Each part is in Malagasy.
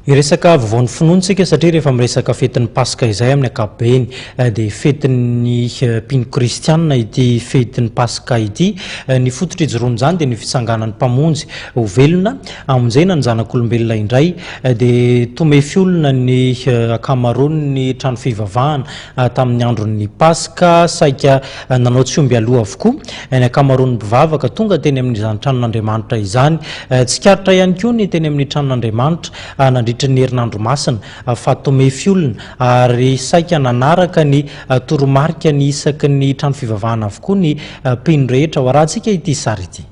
Iresaka vovoan'ny finoantsika satria rehefa miresaka fetin'ny Paska izay amin'ny ankapobeny dia fetin'ny amin'ny kristianina ity fetin'ny Paska ity ny fototra ijoroany zany dia ny fitsanganan'ny mpamonjy velona hamonjena ny zanak'olombelona indray dia tome fiolona ny akamaroany trano fivavahana tamin'ny andron'ny Paska saika nanao tsy omby aloha avokoa ny akamaroan'ny mpivavaka tonga teny amin'izany tranon'Andriamanitra izany tsikaritra ihany koa ny teny amin'ny tranon'Andriamanitra ny herinandro masina fa tome fiolona ary saika nanaraka ny toromarika ny isaky ny trano fivavahana avokoa ny mpino rehetra ho arahantsika ity sary ity.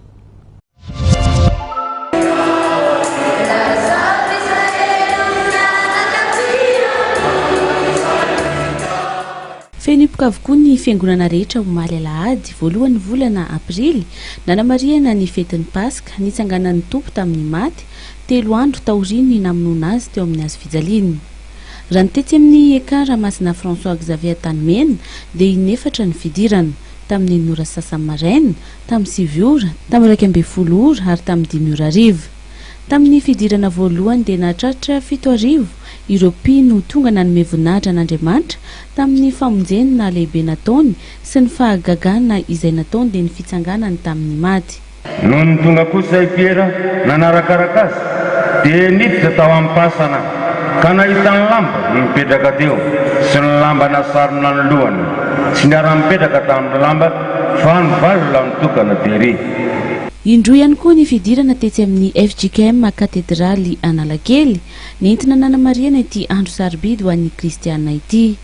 Fenipoka avokoa ny fiangonana rehetra omaly alahady voalohan'ny volana aprily nanamarihana ny fetin'ny Paska nitsanganan'ny tompo tamin'ny maty 3 andro taoriny namonoana azy teo amin'ny azo fijaliany. Raha nitetsy amin'ny ekara masina François Xavier Tanimena dia inefatra ny fidirana tamin'ny 9 ora sasany maraina, tamin'ny 7 ora, tamin'ny 12 ora ary tamin'ny 5 ora arivo. Tamin'ny fidirana voalohany dia nahatratra 7 arivo ireo mpino tonga nanome voninahitra an'Andriamanitra tamin'ny famonjena lehibe nataony sy ny fahagagana izay nataony dia ny fitsanganany tamin'ny maty. Noho ny tonga kosa Piera nanarakaraka azy dia niditra tao amin'ny pasana ka nahitany lamba mipetraka teo sy ny lamba nasarona ny lohany sy niara-mipetraka tamin'ny lamba fa ny valona nitokana tery. Indro ihany koa ny fidirana tetsy amin'ny FJKM katedraly Analakely nentina nanamarihana ity andro sarobidy ho an'ny kristianina ity.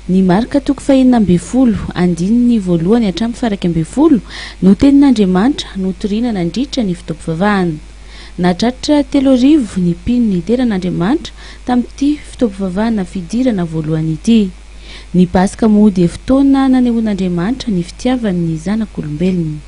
Ny marika toko 240 andininy voalohany hatramin'ny faraka 12 no tenin'Andriamanitra no toriana nandritra ny fitaovam-pivavahana. Nahatratra 3 arivo ny mpino ny teran'Andriamanitra tamin'ity fitaovam-pivavahana fidirana voalohany ity. Ny Paska moa dia fotoana nanehoan'Andriamanitra ny fitiavan'ny zanak'olombelona.